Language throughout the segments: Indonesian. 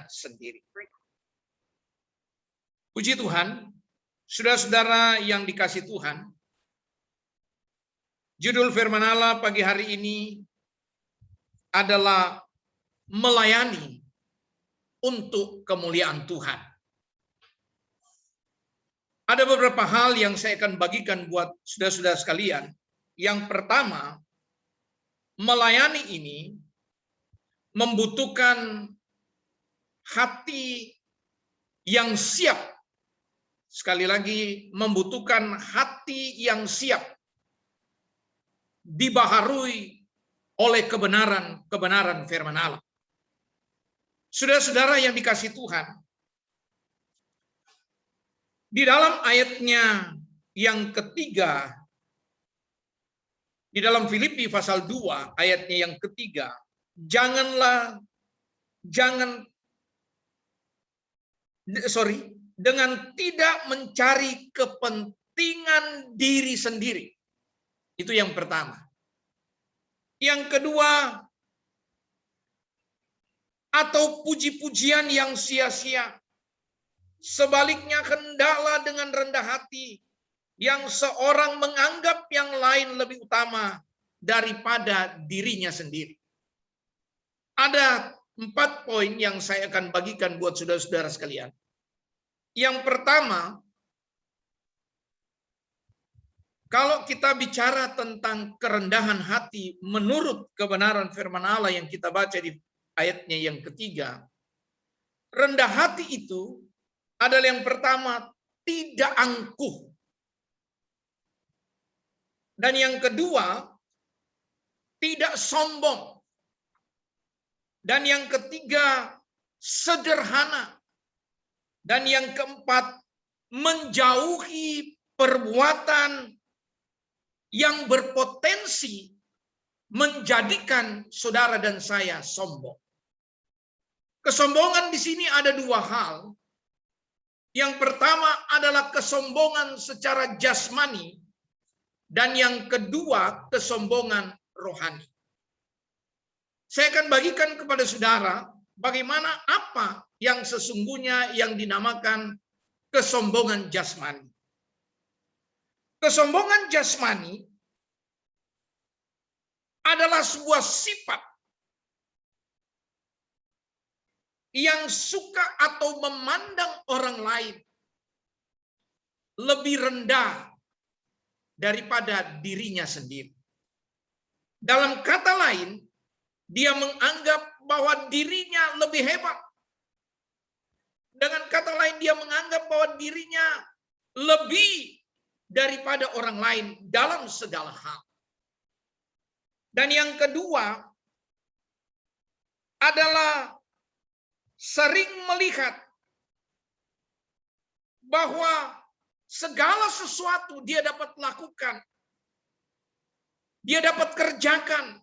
sendiri. Puji Tuhan, saudara-saudara yang dikasih Tuhan, judul firman Allah pagi hari ini adalah melayani untuk kemuliaan Tuhan. Ada beberapa hal yang saya akan bagikan buat saudara-saudara sekalian. Yang pertama, melayani ini membutuhkan hati yang siap. Sekali lagi, membutuhkan hati yang siap, dibaharui oleh kebenaran firman Allah. Saudara-saudara yang dikasih Tuhan, di dalam ayatnya yang ketiga, di dalam Filipi pasal 2 ayatnya yang ketiga, dengan tidak mencari kepentingan diri sendiri. Itu yang pertama. Yang kedua, atau puji-pujian yang sia-sia. Sebaliknya, hendaklah dengan rendah hati, yang seorang menganggap yang lain lebih utama daripada dirinya sendiri. Ada 4 poin yang saya akan bagikan buat saudara-saudara sekalian. Yang pertama, kalau kita bicara tentang kerendahan hati menurut kebenaran firman Allah yang kita baca di ayatnya yang ketiga, rendah hati itu adalah yang pertama, tidak angkuh. Dan yang kedua, tidak sombong. Dan yang ketiga, sederhana. Dan yang keempat, menjauhi perbuatan yang berpotensi menjadikan saudara dan saya sombong. Kesombongan di sini ada 2 hal. Yang pertama adalah kesombongan secara jasmani, dan yang kedua kesombongan rohani. Saya akan bagikan kepada saudara bagaimana apa yang sesungguhnya yang dinamakan kesombongan jasmani. Kesombongan jasmani adalah sebuah sifat yang suka atau memandang orang lain lebih rendah daripada dirinya sendiri. Dalam kata lain, dia menganggap bahwa dirinya lebih hebat. Dengan kata lain, dia menganggap bahwa dirinya lebih daripada orang lain dalam segala hal. Dan yang kedua adalah sering melihat bahwa segala sesuatu dia dapat lakukan, dia dapat kerjakan,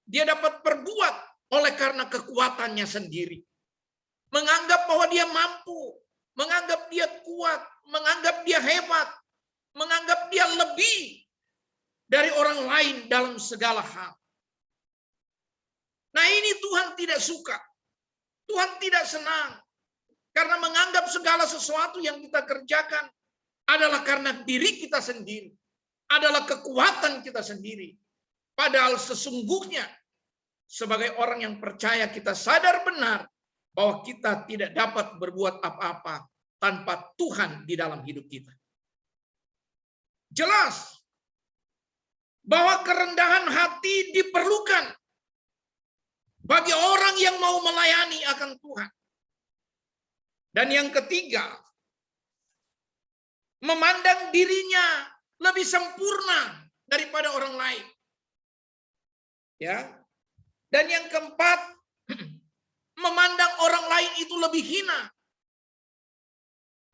dia dapat perbuat oleh karena kekuatannya sendiri. Menganggap bahwa dia mampu, menganggap dia kuat, menganggap dia hebat, menganggap dia lebih dari orang lain dalam segala hal. Nah, ini Tuhan tidak suka. Tuhan tidak senang. Karena menganggap segala sesuatu yang kita kerjakan adalah karena diri kita sendiri. Adalah kekuatan kita sendiri. Padahal sesungguhnya sebagai orang yang percaya, kita sadar benar bahwa kita tidak dapat berbuat apa-apa tanpa Tuhan di dalam hidup kita. Jelas bahwa kerendahan hati diperlukan bagi orang yang mau melayani akan Tuhan. Dan yang ketiga, memandang dirinya lebih sempurna daripada orang lain. Ya. Dan yang keempat, memandang orang lain itu lebih hina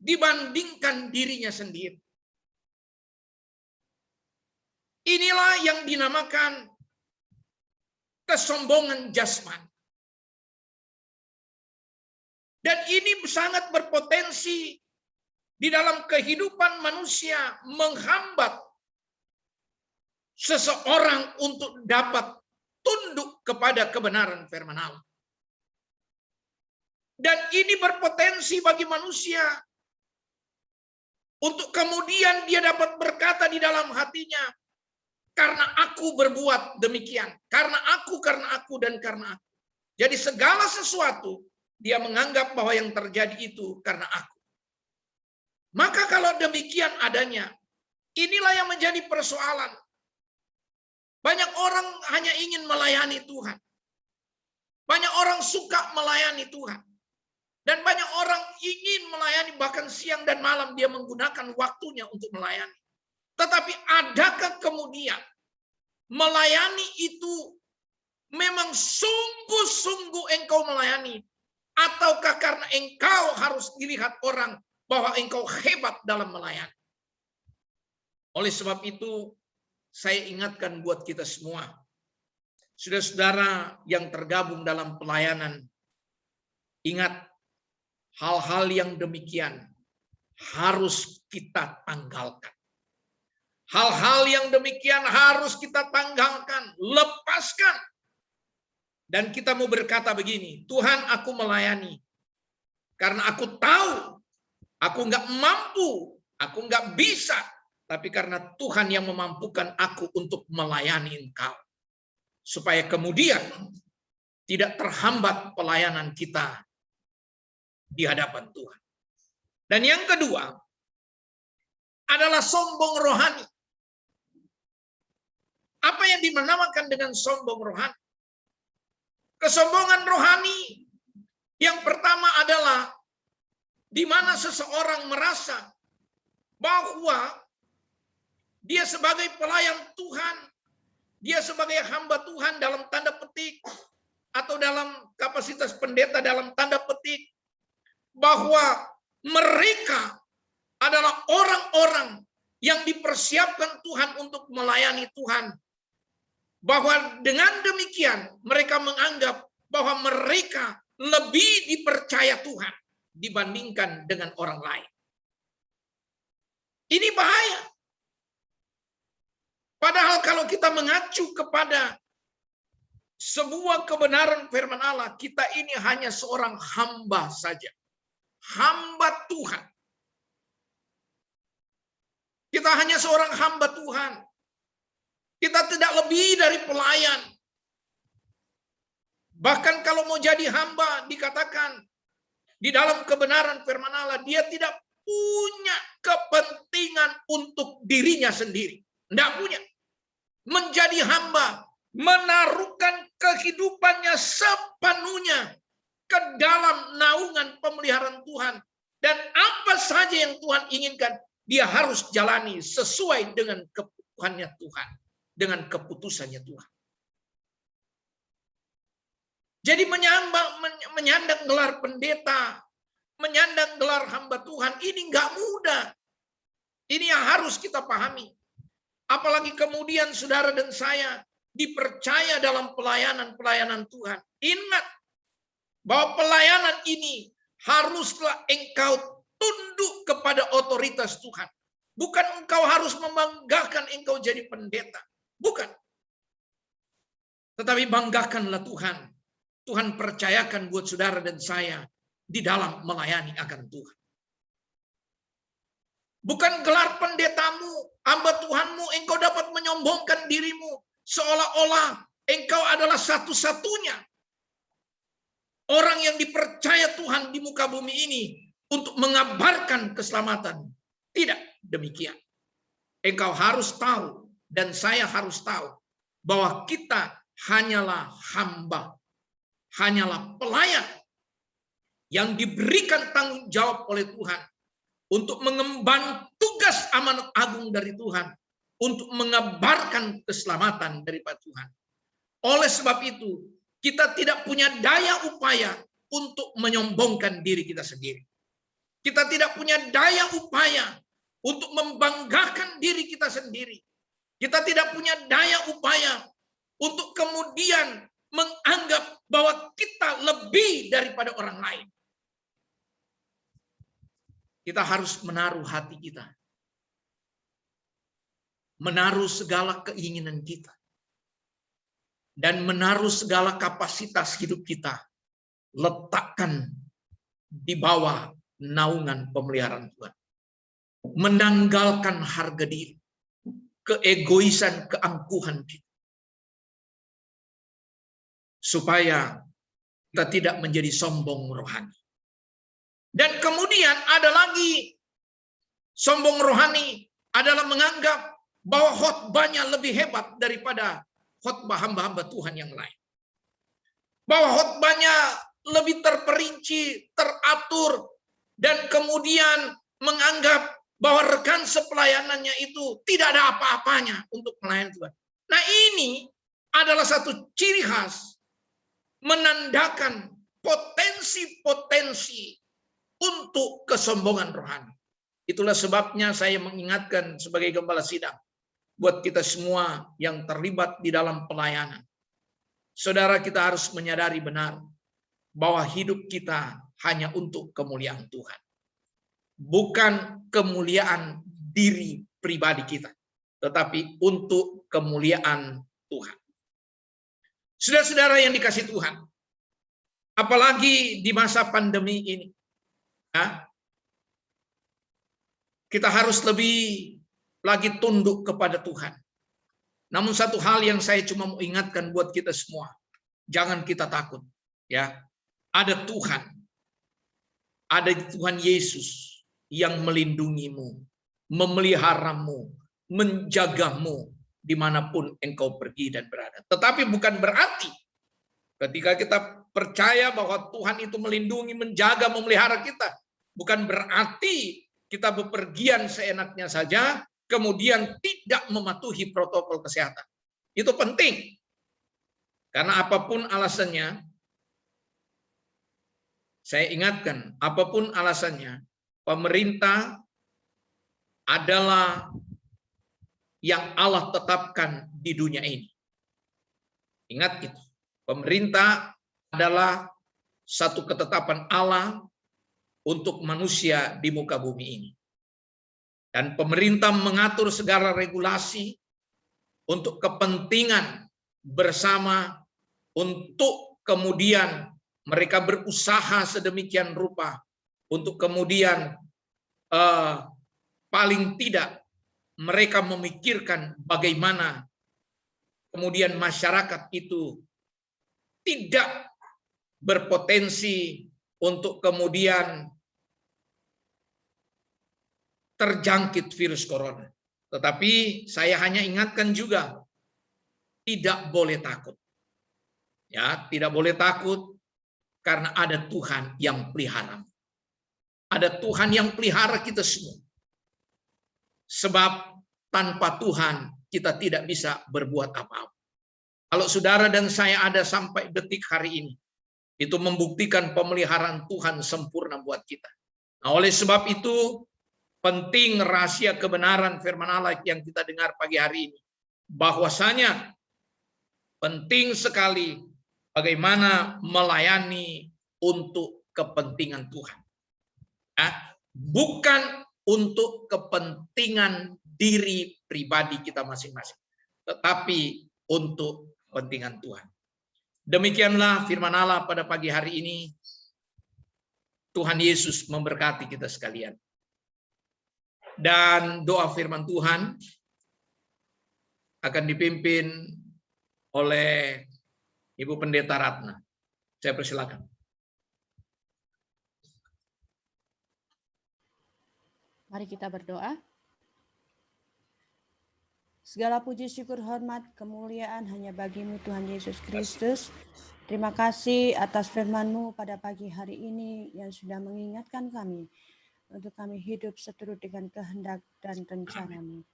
dibandingkan dirinya sendiri. Inilah yang dinamakan kesombongan jasmani. Dan ini sangat berpotensi di dalam kehidupan manusia menghambat seseorang untuk dapat tunduk kepada kebenaran firman Allah. Dan ini berpotensi bagi manusia untuk kemudian dia dapat berkata di dalam hatinya, karena aku berbuat demikian, karena aku, dan karena aku. Jadi segala sesuatu dia menganggap bahwa yang terjadi itu karena aku. Maka kalau demikian adanya, inilah yang menjadi persoalan. Banyak orang hanya ingin melayani Tuhan. Banyak orang suka melayani Tuhan. Dan banyak orang ingin melayani bahkan siang dan malam dia menggunakan waktunya untuk melayani. Tetapi adakah kemudian melayani itu memang sungguh-sungguh engkau melayani? Ataukah karena engkau harus dilihat orang bahwa engkau hebat dalam melayani? Oleh sebab itu, saya ingatkan buat kita semua, saudara-saudara yang tergabung dalam pelayanan, ingat, hal-hal yang demikian harus kita tanggalkan. Hal-hal yang demikian harus kita tanggalkan, lepaskan. Dan kita mau berkata begini, Tuhan, aku melayani. Karena aku tahu, aku nggak mampu, aku nggak bisa. Tapi karena Tuhan yang memampukan aku untuk melayani Engkau. Supaya kemudian tidak terhambat pelayanan kita di hadapan Tuhan. Dan yang kedua adalah sombong rohani. Apa yang dinamakan dengan sombong rohani? Kesombongan rohani yang pertama adalah di mana seseorang merasa bahwa dia sebagai pelayan Tuhan, dia sebagai hamba Tuhan dalam tanda petik, atau dalam kapasitas pendeta dalam tanda petik, bahwa mereka adalah orang-orang yang dipersiapkan Tuhan untuk melayani Tuhan. Bahwa dengan demikian mereka menganggap bahwa mereka lebih dipercaya Tuhan dibandingkan dengan orang lain. Ini bahaya. Padahal kalau kita mengacu kepada sebuah kebenaran firman Allah, kita ini hanya seorang hamba saja. Hamba Tuhan. Kita hanya seorang hamba Tuhan. Kita tidak lebih dari pelayan. Bahkan kalau mau jadi hamba, dikatakan di dalam kebenaran firman Allah, dia tidak punya kepentingan untuk dirinya sendiri. Tidak punya. Menjadi hamba, menaruhkan kehidupannya sepenuhnya ke dalam naungan pemeliharaan Tuhan. Dan apa saja yang Tuhan inginkan, dia harus jalani sesuai dengan keputusannya Tuhan. Dengan keputusannya Tuhan. Jadi menyandang gelar pendeta, menyandang gelar hamba Tuhan, ini nggak mudah. Ini yang harus kita pahami. Apalagi kemudian saudara dan saya dipercaya dalam pelayanan Tuhan. Ingat bahwa pelayanan ini haruslah engkau tunduk kepada otoritas Tuhan. Bukan engkau harus membanggakan engkau jadi pendeta. Bukan. Tetapi banggakanlah Tuhan. Tuhan percayakan buat saudara dan saya di dalam melayani akan Tuhan. Bukan gelar pendetamu, hamba Tuhanmu, engkau dapat menyombongkan dirimu seolah-olah engkau adalah satu-satunya orang yang dipercaya Tuhan di muka bumi ini untuk mengabarkan keselamatan. Tidak demikian. Engkau harus tahu dan saya harus tahu bahwa kita hanyalah hamba, hanyalah pelayan yang diberikan tanggung jawab oleh Tuhan untuk mengemban tugas amanat agung dari Tuhan untuk mengabarkan keselamatan daripada Tuhan. Oleh sebab itu, kita tidak punya daya upaya untuk menyombongkan diri kita sendiri. Kita tidak punya daya upaya untuk membanggakan diri kita sendiri. Kita tidak punya daya upaya untuk kemudian menganggap bahwa kita lebih daripada orang lain. Kita harus menaruh hati kita. Menaruh segala keinginan kita. Dan menaruh segala kapasitas hidup kita. Letakkan di bawah naungan pemeliharaan Tuhan. Menanggalkan harga diri, keegoisan, keangkuhan kita. Supaya kita tidak menjadi sombong rohani. Dan kemudian ada lagi sombong rohani adalah menganggap bahwa khotbahnya lebih hebat daripada khotbah hamba-hamba Tuhan yang lain. Bahwa khotbahnya lebih terperinci, teratur, dan kemudian menganggap bahwa rekan sepelayanannya itu tidak ada apa-apanya untuk melayani Tuhan. Nah, ini adalah satu ciri khas menandakan potensi-potensi untuk kesombongan rohani. Itulah sebabnya saya mengingatkan sebagai gembala sidang buat kita semua yang terlibat di dalam pelayanan. Saudara, kita harus menyadari benar bahwa hidup kita hanya untuk kemuliaan Tuhan. Bukan kemuliaan diri pribadi kita, tetapi untuk kemuliaan Tuhan. Saudara-saudara yang dikasihi Tuhan, apalagi di masa pandemi ini, ya, kita harus lebih lagi tunduk kepada Tuhan. Namun satu hal yang saya cuma mau ingatkan buat kita semua, jangan kita takut. Ya, ada Tuhan, ada Tuhan Yesus yang melindungimu, memeliharamu, menjagamu dimanapun engkau pergi dan berada. Tetapi bukan berarti ketika kita percaya bahwa Tuhan itu melindungi, menjaga, memelihara kita, bukan berarti kita bepergian seenaknya saja, kemudian tidak mematuhi protokol kesehatan. Itu penting. Karena apapun alasannya, saya ingatkan, apapun alasannya, pemerintah adalah yang Allah tetapkan di dunia ini. Ingat itu. Pemerintah adalah satu ketetapan Allah untuk manusia di muka bumi ini. Dan pemerintah mengatur segala regulasi untuk kepentingan bersama, untuk kemudian mereka berusaha sedemikian rupa untuk kemudian paling tidak mereka memikirkan bagaimana kemudian masyarakat itu tidak berpotensi untuk kemudian terjangkit virus corona. Tetapi saya hanya ingatkan juga, tidak boleh takut. Ya, tidak boleh takut karena ada Tuhan yang pelihara. Ada Tuhan yang pelihara kita semua. Sebab tanpa Tuhan kita tidak bisa berbuat apa-apa. Kalau saudara dan saya ada sampai detik hari ini, itu membuktikan pemeliharaan Tuhan sempurna buat kita. Nah, oleh sebab itu penting rahasia kebenaran firman Allah yang kita dengar pagi hari ini. Bahwasanya penting sekali bagaimana melayani untuk kepentingan Tuhan. Ya, bukan untuk kepentingan diri pribadi kita masing-masing, tetapi untuk kepentingan Tuhan. Demikianlah firman Allah pada pagi hari ini. Tuhan Yesus memberkati kita sekalian. Dan doa firman Tuhan akan dipimpin oleh Ibu Pendeta Ratna. Saya persilakan. Mari kita berdoa. Segala puji, syukur, hormat, kemuliaan hanya bagi-Mu Tuhan Yesus Kristus. Terima kasih atas firman-Mu pada pagi hari ini yang sudah mengingatkan kami untuk kami hidup seturut dengan kehendak dan rencana-Mu.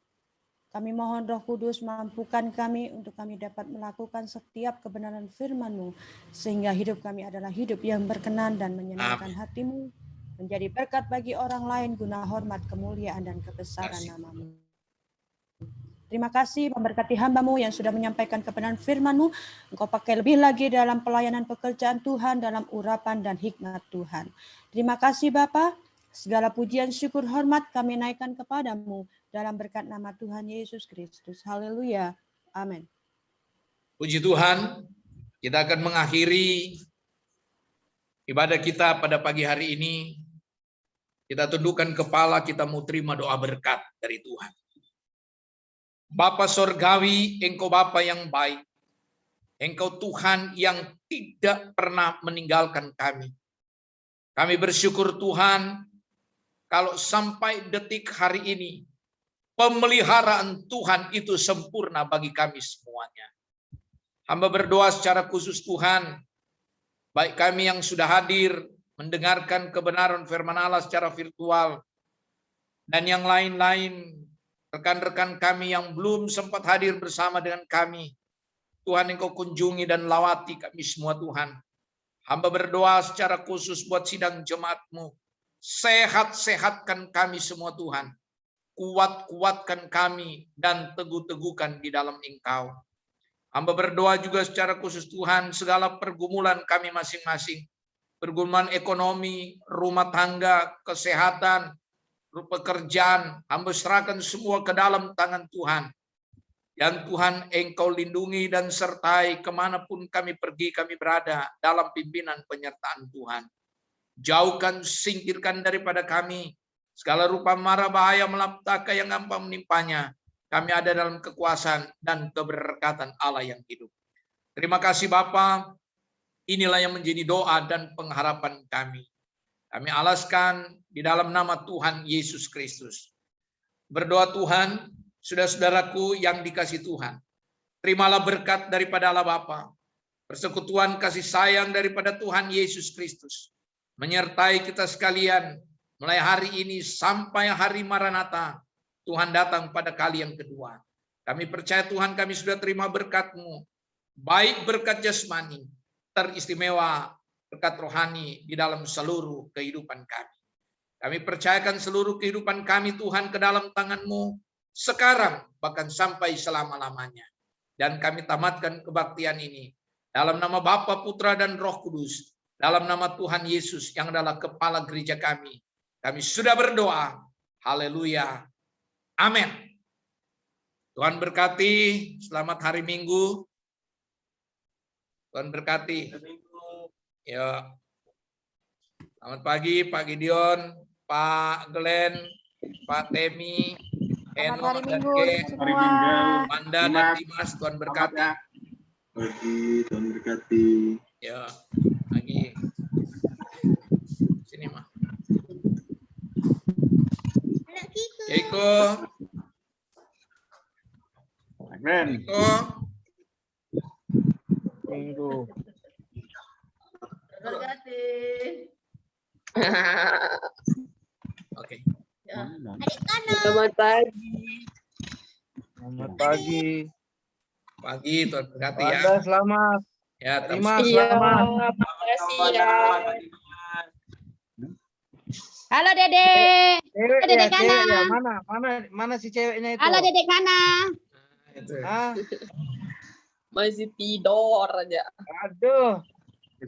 Kami mohon Roh Kudus mampukan kami untuk kami dapat melakukan setiap kebenaran firman-Mu, sehingga hidup kami adalah hidup yang berkenan dan menyenangkan hati-Mu, menjadi berkat bagi orang lain guna hormat, kemuliaan, dan kebesaran nama-Mu. Terima kasih memberkati hamba-Mu yang sudah menyampaikan kebenaran firman-Mu. Engkau pakai lebih lagi dalam pelayanan pekerjaan Tuhan, dalam urapan dan hikmat Tuhan. Terima kasih Bapa. Segala pujian, syukur, hormat kami naikkan kepadamu dalam berkat nama Tuhan Yesus Kristus. Haleluya. Amin. Puji Tuhan, kita akan mengakhiri Ibadah kita pada pagi hari ini, kita tundukkan kepala, kita mau terima doa berkat dari Tuhan. Bapa Sorgawi, Engkau Bapa yang baik. Engkau Tuhan yang tidak pernah meninggalkan kami. Kami bersyukur Tuhan, kalau sampai detik hari ini, pemeliharaan Tuhan itu sempurna bagi kami semuanya. Hamba berdoa secara khusus Tuhan, baik kami yang sudah hadir, mendengarkan kebenaran firman Allah secara virtual, dan yang lain-lain, rekan-rekan kami yang belum sempat hadir bersama dengan kami, Tuhan Engkau kunjungi dan lawati kami semua Tuhan. Hamba berdoa secara khusus buat sidang jemaat-Mu, sehat-sehatkan kami semua Tuhan, kuat-kuatkan kami dan teguh-teguhkan di dalam Engkau. Hamba berdoa juga secara khusus Tuhan, segala pergumulan kami masing-masing, pergumulan ekonomi, rumah tangga, kesehatan, pekerjaan, hamba serahkan semua ke dalam tangan Tuhan. Dan Tuhan Engkau lindungi dan sertai kemanapun kami pergi, kami berada dalam pimpinan penyertaan Tuhan. Jauhkan, singkirkan daripada kami segala rupa mara bahaya malapetaka yang gampang menimpanya. Kami ada dalam kekuasaan dan keberkatan Allah yang hidup. Terima kasih Bapa. Inilah yang menjadi doa dan pengharapan kami. Kami alaskan di dalam nama Tuhan Yesus Kristus. Berdoa Tuhan, saudara-saudaraku yang dikasih Tuhan. Terimalah berkat daripada Allah Bapa. Persekutuan kasih sayang daripada Tuhan Yesus Kristus. Menyertai kita sekalian mulai hari ini sampai hari Maranatha. Tuhan datang pada kali yang kedua. Kami percaya Tuhan kami sudah terima berkat-Mu. Baik berkat jasmani, teristimewa berkat rohani di dalam seluruh kehidupan kami. Kami percayakan seluruh kehidupan kami Tuhan ke dalam tangan-Mu sekarang bahkan sampai selama-lamanya. Dan kami tamatkan kebaktian ini dalam nama Bapa, Putra dan Roh Kudus, dalam nama Tuhan Yesus yang adalah kepala gereja kami. Kami sudah berdoa. Haleluya. Amin. Tuhan berkati. Selamat hari Minggu. Tuhan berkati. Ya. Selamat pagi Pak Gideon, Pak Glenn, Pak Temi, Eno dan Manda dan Dimas. Tuhan berkati. Pagi, Tuhan berkati. Ya, pagi. Sini mah. Keiko. Keiko. Minggu. Berkati. Oke. Selamat pagi. Selamat pagi. Pagi, Tuhan berkati ya. Anda selamat. Ya, Terima Iya, selamat. makasih ya. Halo Dede. Cewek Dedek ya, cewek Kana. ya. Mana si ceweknya itu? Halo Dedek Kana. Itu. Ah, Masih tidur aja.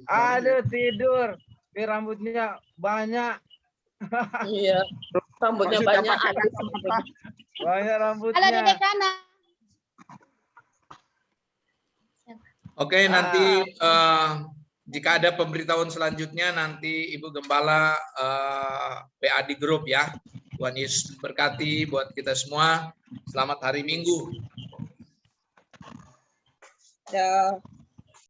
aduh tidur. Tapi rambutnya banyak. Iya. Rambutnya Maksudnya banyak. pakai Ada kacamata. Banyak rambutnya. Halo Dedek Kana. Oke, nanti jika ada pemberitahuan selanjutnya nanti Ibu Gembala PA di grup ya. Tuhan Yesus berkati buat kita semua. Selamat hari Minggu. ya.